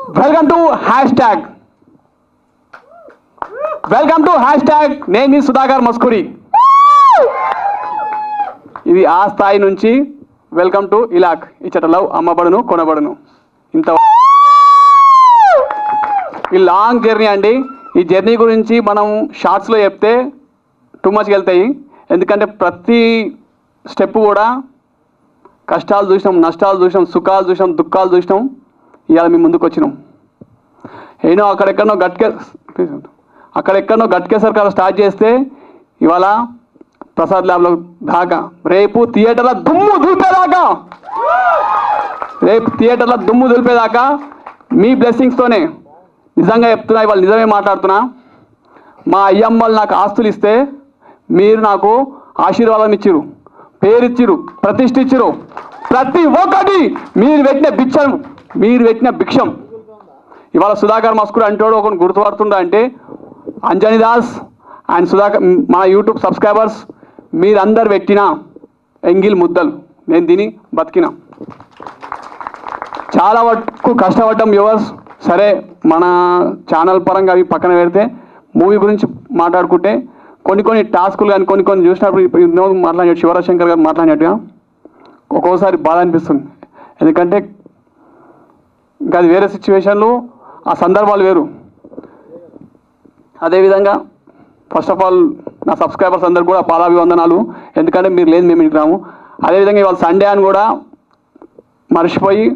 Welcome to hashtag name is Sudhakar Maskuri. ఇది ఆ స్థాయి నుంచి వెల్కమ్ టు ఇలాక్, ఇచ్చట లవ్ అమ్మబడును కొనబడును. ఇంత ఈ లాంగ్ జర్నీ అండి. ఈ జర్నీ గురించి మనం షార్ట్స్లో చెప్తే టూ మచ్కి వెళ్తాయి. ఎందుకంటే ప్రతి స్టెప్ కూడా కష్టాలు చూసినాం, నష్టాలు చూసినాం, సుఖాలు చూసినాం, దుఃఖాలు చూసినాం. ఇవాళ మేము ముందుకు వచ్చినాం. ఏనో అక్కడెక్కడనో గట్కేసరికి స్టార్ట్ చేస్తే ఇవాళ ప్రసాద్ ల్యాబ్లో దాకా, రేపు థియేటర్లో దుమ్ము దులిపేదాకా మీ బ్లెస్సింగ్స్తోనే. నిజంగా చెప్తున్నా, ఇవాళ నిజమే మాట్లాడుతున్నా. మా అయ్యమ్మలు నాకు ఆస్తులు ఇస్తే మీరు నాకు ఆశీర్వాదం ఇచ్చిరు, పేరు ఇచ్చిరు, ప్రతిష్ఠ ఇచ్చిరు. ప్రతి ఒక్కటి మీరు పెట్టిన భిక్షం. ఇవాళ సుధాకర్ మస్కూరి అంటాడు ఒకటి గుర్తుపడుతుండ అంటే అంజనీ దాస్ అండ్ సుధాకర్, మా యూట్యూబ్ సబ్స్క్రైబర్స్ మీరందరు పెట్టిన ఎంగిల్ ముద్దలు నేను తిని బతికిన. చాలా వరకు కష్టపడ్డాం వ్యూవర్స్. సరే, మన ఛానల్ పరంగా అవి పక్కన పెడితే మూవీ గురించి మాట్లాడుకుంటే కొన్ని టాస్కులు కానీ కొన్ని చూసినప్పుడు మాట్లాడినట్టు శివరాజశంకర్ గారు మాట్లాడినట్టుగా ఒక్కోసారి బాధ అనిపిస్తుంది. ఎందుకంటే ఇంకా అది వేరే సిచ్యువేషన్లు, ఆ సందర్భాలు వేరు. అదేవిధంగా ఫస్ట్ ఆఫ్ ఆల్ నా సబ్స్క్రైబర్స్ అందరు కూడా పాదాభివందనాలు. ఎందుకంటే మీరు లేదు మేము ఇంటికి రాము. అదేవిధంగా ఇవాళ సండే అని కూడా మర్చిపోయి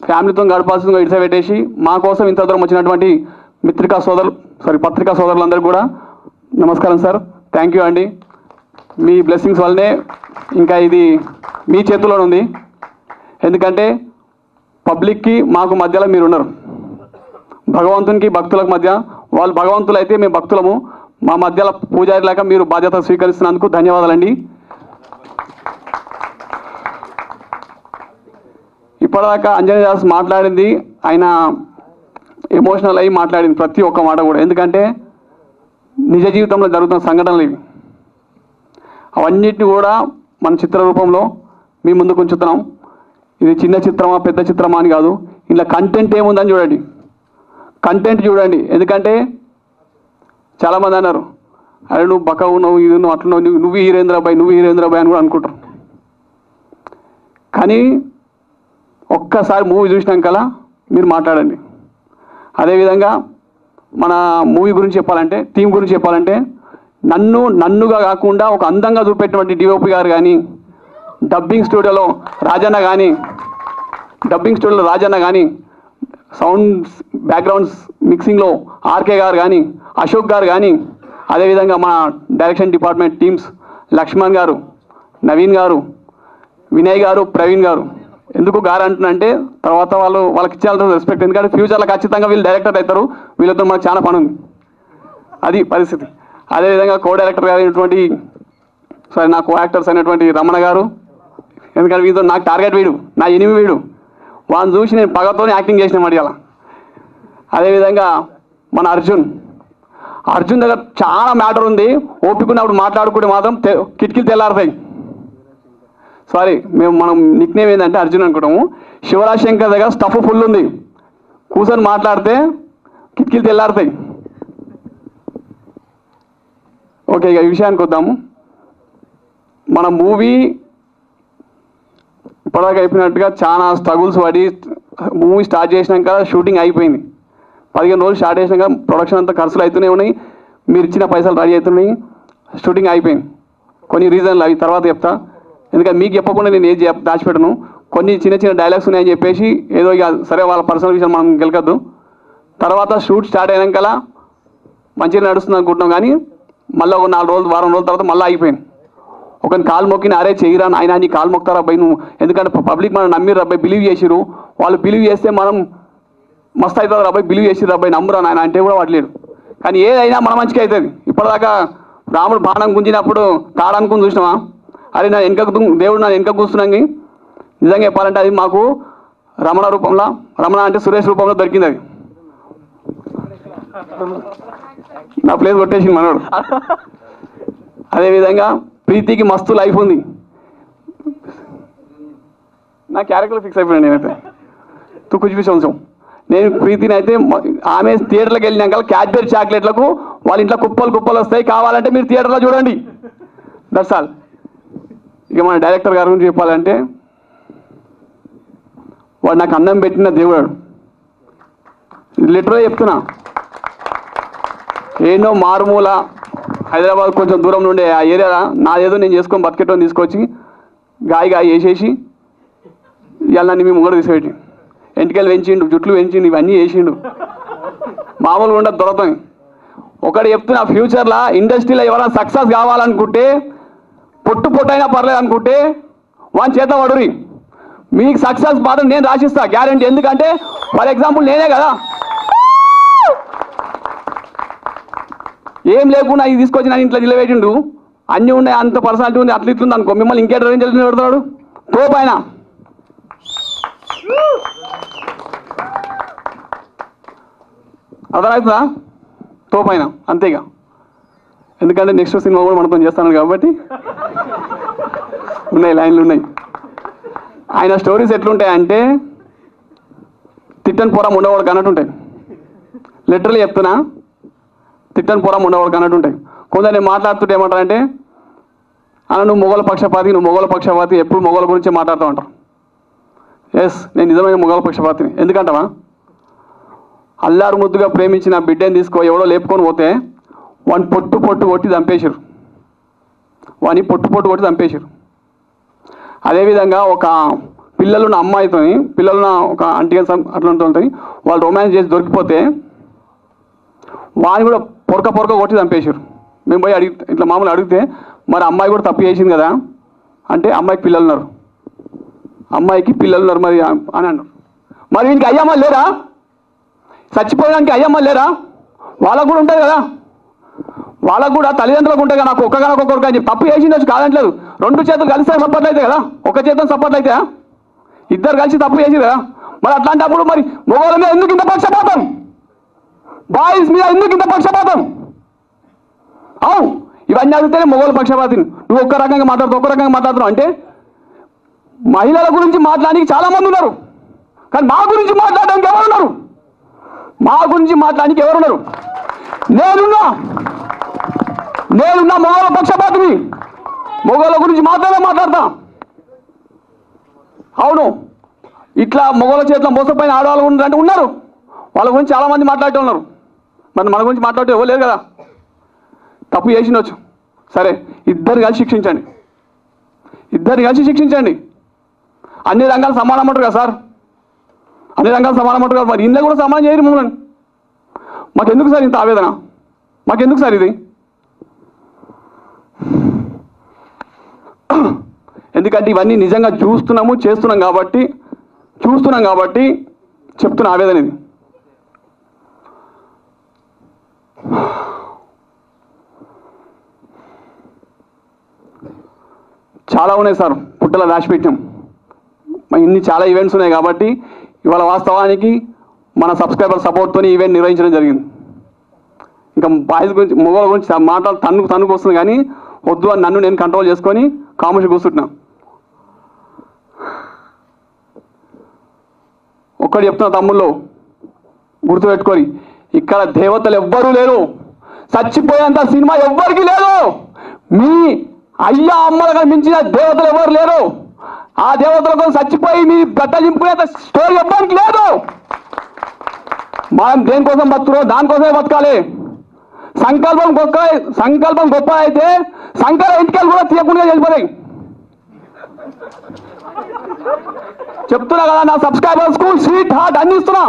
ఫ్యామిలీతో గడపాల్సిందిగా ఇడిస పెట్టేసి మా కోసం ఇంత దూరం వచ్చినటువంటి పత్రికా సోదరులందరూ కూడా నమస్కారం సార్. థ్యాంక్ యూ అండి. మీ బ్లెస్సింగ్స్ వల్లనే ఇంకా ఇది మీ చేతుల్లోనే ఉంది. ఎందుకంటే పబ్లిక్కి మాకు మధ్యలో మీరు ఉన్నారు. భగవంతునికి భక్తులకు మధ్య, వాళ్ళు భగవంతులు అయితే మేము భక్తులము. మా మధ్యలో పూజారి లేక మీరు బాధ్యత స్వీకరిస్తున్నందుకు ధన్యవాదాలండి. ఇప్పటిదాకా అంజనీ దాస్ మాట్లాడింది, ఆయన ఎమోషనల్ అయ్యి మాట్లాడింది ప్రతి ఒక్క మాట కూడా. ఎందుకంటే నిజ జీవితంలో జరుగుతున్న సంఘటనలు ఇవి. అవన్నిటిని కూడా మన చిత్ర రూపంలో మీ ముందుకు ఉంచుతున్నాం. ఇది చిన్న చిత్రమా పెద్ద చిత్రమా అని కాదు, ఇలా కంటెంట్ ఏముందని చూడండి, కంటెంట్ చూడండి. ఎందుకంటే చాలామంది అన్నారు, అరే నువ్వు బక్కగా ఉన్నావు, ఇది నువ్వు అట్లున్నావు, నువ్వు హీరేంద్రబాయ్ అని కూడా అనుకుంటారు. కానీ ఒక్కసారి మూవీ చూసినాకలా మీరు మాట్లాడండి. అదేవిధంగా మన మూవీ గురించి చెప్పాలంటే, టీం గురించి చెప్పాలంటే, నన్నుగా కాకుండా ఒక అందంగా చూపెట్టినటువంటి డిఓపి గారు కానీ, డబ్బింగ్ స్టూడియోలో రాజన్న కానీ, సౌండ్స్ బ్యాక్గ్రౌండ్స్ మిక్సింగ్లో ఆర్కే గారు కానీ, అశోక్ గారు కానీ, అదేవిధంగా మన డైరెక్షన్ డిపార్ట్మెంట్ టీమ్స్ లక్ష్మణ్ గారు, నవీన్ గారు, వినయ్ గారు, ప్రవీణ్ గారు. ఎందుకు గారు అంటున్నంటే తర్వాత వాళ్ళకి ఇచ్చేయాల్సిన రెస్పెక్ట్. ఎందుకంటే ఫ్యూచర్లో ఖచ్చితంగా వీళ్ళు డైరెక్టర్ అవుతారు, వీళ్ళతో మనకు చాలా పని ఉంది, అది పరిస్థితి. అదేవిధంగా కో డైరెక్టర్ అయినటువంటి నా కో యాక్టర్స్ అయినటువంటి రమణ గారు. ఎందుకంటే వీళ్ళతో నాకు టార్గెట్ వీడు, నా ఎనిమి వీడు, వాళ్ళని చూసి నేను పగతోనే యాక్టింగ్ చేసిన మాట ఇలా. అదేవిధంగా మన అర్జున్ దగ్గర చాలా మ్యాటర్ ఉంది. ఓపికన్నప్పుడు మాట్లాడుకుంటే మాత్రం కిటికీలు తెల్లారుతాయి. మనం నిక్ నేమ్ ఏంటంటే అర్జున్ అనుకుంటాము. శివరాజ్ శంకర్ దగ్గర స్టఫ్ ఫుల్ ఉంది, కూర్చొని మాట్లాడితే కిటికీలు తెల్లారుతాయి. ఓకే, ఇక ఈ విషయానికి వద్దాము. మన మూవీ ఇప్పటిదాకా అయిపోయినట్టుగా చాలా స్ట్రగుల్స్ పడి మూవీ స్టార్ట్ చేసినాక షూటింగ్ అయిపోయింది. 15 రోజులు స్టార్ట్ చేసినాక ప్రొడక్షన్ అంతా ఖర్చులు అవుతూనే ఉన్నాయి, మీరు ఇచ్చిన పైసలు రెడీ అవుతున్నాయి, షూటింగ్ అయిపోయింది. కొన్ని రీజన్లు అవి తర్వాత చెప్తా. ఎందుకంటే మీకు చెప్పకుండా నేను ఏది దాచిపెట్టను. కొన్ని చిన్న డైలాగ్స్ ఉన్నాయని చెప్పేసి ఏదో ఇక సరే వాళ్ళ పర్సనల్ విషయం మనం గెలకద్దు. తర్వాత షూట్ స్టార్ట్ అయినాకలా మంచిగా నడుస్తుంది అనుకుంటున్నాం, కానీ మళ్ళీ ఒక 4 రోజులు వారం రోజుల తర్వాత మళ్ళీ అయిపోయింది. ఒకరిని కాలు మొక్కిన, అరే చెయ్యిరా ఆయన నీ కాలు మొక్తారా అబ్బాయి నువ్వు, ఎందుకంటే పబ్లిక్ మనం నమ్మిరు అబ్బాయి, బిలీవ్ చేసిరు. వాళ్ళు బిలీవ్ చేస్తే మనం మస్తు అవుతుంది అబ్బాయి, బిలీవ్ చేసిరు అబ్బాయి నమ్మురా ఆయన అంటే కూడా వాడలేడు. కానీ ఏదైనా మన మంచిగా అవుతుంది. ఇప్పటిదాకా రాముడు బాణం గుంజినప్పుడు తాడనుకుని చూసినావా, అరే నా దేవుడు నా వెనక కూర్చున్నాను. నిజంగా చెప్పాలంటే అది మాకు రమణ అంటే సురేష్ రూపంలో దొరికింది. అది నా ప్లేస్ కొట్టేసింది మనోడు. అదేవిధంగా ప్రీతికి మస్తు లైఫ్ ఉంది. నా క్యారెక్టర్ ఫిక్స్ అయిపోయాను నేనైతే. తు కుछ भी समझो. నేను ప్రీతిని అయితే ఆమె థియేటర్లకు వెళ్ళినాక క్యాడ్బెరీ చాక్లెట్లకు వాళ్ళ ఇంట్లో కుప్పలు కుప్పలు వస్తాయి, కావాలంటే మీరు థియేటర్లో చూడండి. That's all. ఇక మన డైరెక్టర్ గారి గురించి చెప్పాలంటే వాడు నాకు అన్నం పెట్టిన దేవుడు. లిటరల్గా చెప్తున్నా. ఏనో మారుమూల హైదరాబాద్ కొంచెం దూరం నుండే ఆ ఏరియా నాదేదో నేను చేసుకొని బతికెట్టని తీసుకొచ్చి గాయ వేసేసి ఇవాళ నన్ను మీ ముంగడ తీసిపెట్టి ఎంటికలు పెంచిండు, జుట్లు పెంచిండు, ఇవన్నీ చేసిండు. మామూలుగా ఉండదు దొరకని. ఒకటి చెప్తున్నా, ఫ్యూచర్లో ఇండస్ట్రీలో ఎవరైనా సక్సెస్ కావాలనుకుంటే పొట్టైనా పర్లేదు అనుకుంటే వాని చేత పడురి. మీకు సక్సెస్ బాధ నేను రాసిస్తా గ్యారంటీ. ఎందుకంటే ఫర్ ఎగ్జాంపుల్ నేనే కదా, ఏం లేకుండా ఇది తీసుకొచ్చి నన్ను ఇంట్లో నిలబెట్టిండు. అన్నీ ఉన్నాయి, అంత పర్సనాలిటీ ఉంది, అట్లా ఇట్లుంది అనుకో, మిమ్మల్ని ఇంకేట రేంజ్ పెడుతున్నాడు తోపైన. అర్థమవుతుందా? తోపైన అంతేగా. ఎందుకంటే నెక్స్ట్ సినిమా కూడా మనతో చేస్తాను కాబట్టి ఉన్నాయి, లైన్లు ఉన్నాయి. ఆయన స్టోరీస్ ఎట్లుంటాయంటే తిట్టని పొరం ఉండవాడు అన్నట్టు ఉంటాయి. లిటరల్లీ చెప్తున్నా, తిట్టని పొరం ఉండవాడు అన్నట్టు ఉంటాయి. కొందరు నేను మాట్లాడుతుంటే ఏమంటారంటే, అన్న నువ్వు మొగల పక్షపాతి, ఎప్పుడు మొగల గురించి మాట్లాడుతూ ఉంటారు. ఎస్, నేను నిజమైన మొగల పక్షపాతిని. ఎందుకంటావా? అల్లారు ముద్దుగా ప్రేమించిన బిడ్డని తీసుకో ఎవడో లేపుకొని పోతే వాడిని పొట్టు కొట్టి చంపేశారు. అదేవిధంగా ఒక పిల్లలున్న అమ్మాయితో పిల్లలున్న ఒక ఆంటీ అట్లా ఉంటుంది, వాళ్ళు రొమాన్స్ చేసి దొరికిపోతే వాడిని కూడా పొరక కొట్టి చంపేశారు. మేము పోయి ఇట్లా మామూలు అడిగితే మరి అమ్మాయి కూడా తప్పు చేసింది కదా అంటే అమ్మాయికి పిల్లలు ఉన్నారు మరి అని అన్నారు. మరి వీనికి అయ్యమ్మ లేరా? చచ్చిపోయడానికి అయ్యమ్మ లేరా? వాళ్ళకు కూడా ఉంటుంది కదా, వాళ్ళకు కూడా తల్లిదండ్రులకు ఉంటాయి కదా. నాకు ఒక్కగానొక్క కొడుకు అని చెప్పి తప్పు చేసిండొచ్చు, కాదంటలేదు. 2 చేతులు కలిసి సపోర్ట్లు అయితే కదా, ఒక చేతులు సపోర్ట్లు అయితే ఇద్దరు కలిసి తప్పు చేసి కదా. మరి అట్లాంటప్పుడు మరి మొగోళ్ళ మీద ఎందుకు ఇంత పక్షపాతం? బాయ్స్ మీద ఎందుకు ఇంత పక్షపాతం? అవు ఇవన్నీ అడిగితేనే మొగోళ్ళ పక్షపాతిని. నువ్వు ఒక్క రకంగా మాట్లాడుతున్నావు అంటే మహిళల గురించి మాట్లాడడానికి చాలామంది ఉన్నారు, కానీ మా గురించి మాట్లాడడానికి ఎవరున్నారు? నేనున్నా మొగోళ్ళ పక్షపాతిని. మొగోళ్ళ గురించి మాట్లాడతా. అవును, ఇట్లా మొగోళ్ళ చేతిలో మోసపోయిన ఆడవాళ్ళు ఉన్నారంటే ఉన్నారు. వాళ్ళ గురించి చాలామంది మాట్లాడుతూ ఉన్నారు. మరి మన గురించి మాట్లాడితే ఎవరు లేరు కదా. తప్పు చేసినవచ్చు, సరే ఇద్దరు కలిసి శిక్షించండి. అన్ని రంగాలు సమానం అంటారు కదా సార్, మరి ఇంట్లో కూడా సమానం చేయరు మమ్మల్ని. మాకెందుకు సార్ ఇంత ఆవేదన? మాకెందుకు సార్ ఇది? ఎందుకంటే ఇవన్నీ నిజంగా చేస్తున్నాం కాబట్టి చెప్తున్న ఆవేదన ఇది. చాలా ఉన్నాయి సార్, పుట్టల దాచిపెట్టాం. ఇన్ని చాలా ఈవెంట్స్ ఉన్నాయి కాబట్టి ఇవాళ వాస్తవానికి మన సబ్స్క్రైబర్ సపోర్ట్తో ఈవెంట్ నిర్వహించడం జరిగింది. ఇంకా బాయ్స్ గురించి మొగోళ్ళ గురించి మాట్లాడు తన్నుకు వస్తుంది, కానీ వద్దు అని నన్ను నేను కంట్రోల్ చేసుకొని కామర్షి కూర్చుంటున్నా. ఒక్కటి చెప్తున్నా తమ్ముళ్ళు, గుర్తుపెట్టుకొని, ఇక్కడ దేవతలు ఎవ్వరూ లేరు. చచ్చిపోయేంత సినిమా ఎవ్వరికి లేదు. మీ అయ్యా అమ్మలకు మించిన దేవతలు ఎవరు లేరు. ఆ దేవతల కోసం చచ్చిపోయి మీ గడ్డ చింపుకునేంత స్టోరీ ఎవ్వరికి లేదు. మనం దేనికోసం బతుకున్నాం, దానికోసమే బతకాలి. సంకల్పం గొప్ప అయితే సంకర ఇంటికలు కూడా తీయకుండా వెళ్ళిపోతాయి. చెప్తున్నా కదా, నా సబ్స్క్రైబర్స్కు స్వీట్ హార్ట్ అన్ని ఇస్తున్నా.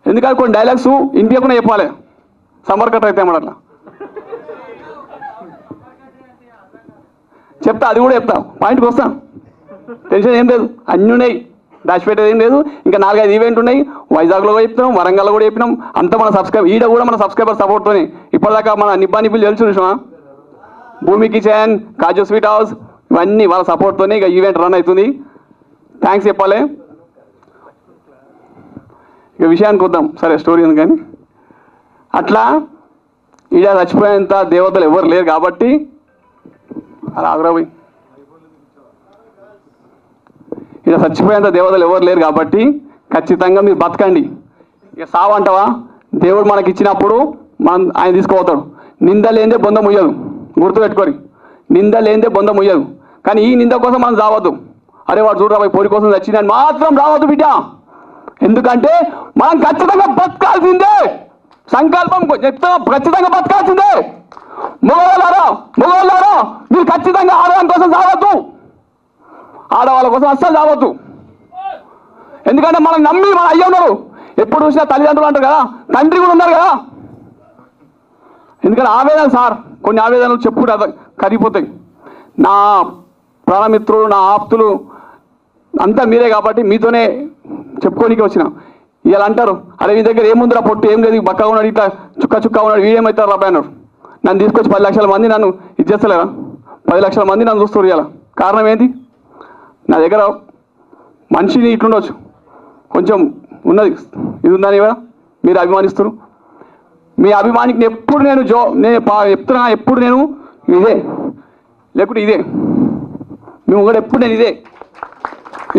ఎందుకంటే కొన్ని డైలాగ్స్ ఇంటియకుండా చెప్పాలి, సమ్మర్ కట్ అయితే అట్లా చెప్తా, అది కూడా చెప్తా, పాయింట్కి వస్తా. టెన్షన్ ఏం లేదు, అన్నీ ఉన్నాయి, దాచిపెట్టేది ఏం లేదు. ఇంకా 4-5 ఈవెంట్ ఉన్నాయి. వైజాగ్లో చెప్తున్నాం, వరంగల్లో కూడా చెప్పినాం. అంతా మన ఈడ కూడా మన సబ్స్క్రైబర్ సపోర్ట్తోనే. ఇప్పటిదాకా మన నిబ్బిలు తెలుసు చూసినా, భూమి కిచెన్, కాజు స్వీట్ హౌస్, ఇవన్నీ వాళ్ళ సపోర్ట్తోనే ఇక ఈవెంట్ రన్ అవుతుంది. థ్యాంక్స్ చెప్పాలి. ఇక విషయానికి వద్దాం, సరే స్టోరీ ఉంది. కానీ అట్లా ఈడ చచ్చిపోయేంత దేవతలు ఎవరు లేరు కాబట్టి అలా ఆగ్రహపోయి ఇలా చచ్చిపోయేంత దేవతలు ఎవరు లేరు కాబట్టి ఖచ్చితంగా మీరు బతకండి. ఇక సావు అంటావా, దేవుడు మనకి ఇచ్చినప్పుడు మనం ఆయన తీసుకుపోతాడు. నింద లేనిదే బొంద ముయ్యదు, గుర్తుపెట్టుకొని. నింద లేనిదే బొంద ముయ్యదు. కానీ ఈ నింద కోసం మనం రావద్దు. అరే వాడు చూడరా పోరి కోసం వచ్చిందని మాత్రం రావద్దు బిడ్డ. ఎందుకంటే మనం ఖచ్చితంగా బతకాల్సిందే. సంకల్పం చెప్తా, ఖచ్చితంగా బతకాల్సిందే. మగవాళ్ళారా మీరు ఖచ్చితంగా ఆడవాళ్ళ కోసం రావద్దు, ఆడవాళ్ళ కోసం అస్సలు రావద్దు. ఎందుకంటే మనం నమ్మి మన అయ్య ఉన్నారు. ఎప్పుడు చూసినా తల్లిదండ్రులు అంటారు కదా, తండ్రి కూడా ఉన్నారు కదా. ఎందుకంటే ఆవేదన సార్, కొన్ని ఆవేదనలు చెప్పుకుంటే కరిగిపోతాయి. నా ప్రాణమిత్రులు, నా ఆప్తులు అంతా మీరే కాబట్టి మీతోనే చెప్పుకోనికి వచ్చిన. ఇలా అంటారు, అరే మీ దగ్గర ఏముందిరా పొట్టు, ఏం లేదు, బక్కగా ఉన్నాడు, ఇట్లా చుక్క ఉన్నాడు, వీడేమవుతారు రాబాయ్ అన్నారు. నన్ను తీసుకొచ్చి 10 లక్షల మంది నన్ను ఇచ్చేస్తలేరా? 10 లక్షల మంది నన్ను చూస్తారు. ఇలా కారణం ఏంటి? నా దగ్గర మనిషిని ఇట్లుండొచ్చు, కొంచెం ఉన్నది, ఇది ఉందని కూడా మీరు అభిమానిస్తారు. మీ అభిమానికి ఎప్పుడు నేను చెప్తున్నా, ఎప్పుడు నేను ఇదే, లేకుంటే ఇదే. మేము కూడా ఎప్పుడు నేను ఇదే,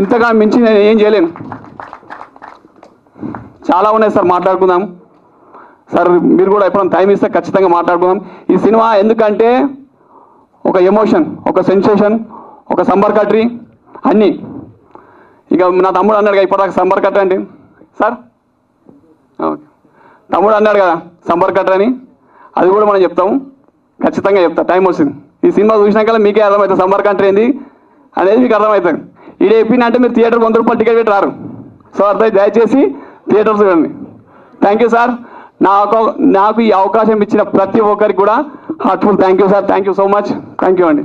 ఇంతగా మించి నేను ఏం చేయలేను. చాలా ఉన్నాయి సార్, మాట్లాడుకుందాం సార్. మీరు కూడా ఎప్పుడైనా టైం ఇస్తే ఖచ్చితంగా మాట్లాడుకుందాం. ఈ సినిమా ఎందుకంటే ఒక ఎమోషన్, ఒక సెన్సేషన్, ఒక సంబర్ కట్రీ అన్నీ. ఇక నా తమ్ముడు అన్నాడు కదా ఇప్పటిదాకా సంబర్ కట్ట అంటే సార్, ఓకే తమ్ముడు అన్నాడు కదా సంబర్ కట్ట అని, అది కూడా మనం చెప్తాము, ఖచ్చితంగా చెప్తా. టైం వచ్చింది. ఈ సినిమా చూసినాక మీకే అర్థమవుతుంది సంబర్ కట్రీ ఏంది అనేది, మీకు అర్థమవుతుంది. ఇది చెప్పిందంటే మీరు థియేటర్ 100 రూపాయలు టికెట్ పెట్టి రారు. సో అర్థం, దయచేసి థియేటర్స్ చూడండి. Thank you sir. నాకు ఈ అవకాశం ఇచ్చిన ప్రతి ఒక్కరికి కూడా heartful thank you sir. Thank you so much. Thank you అండి.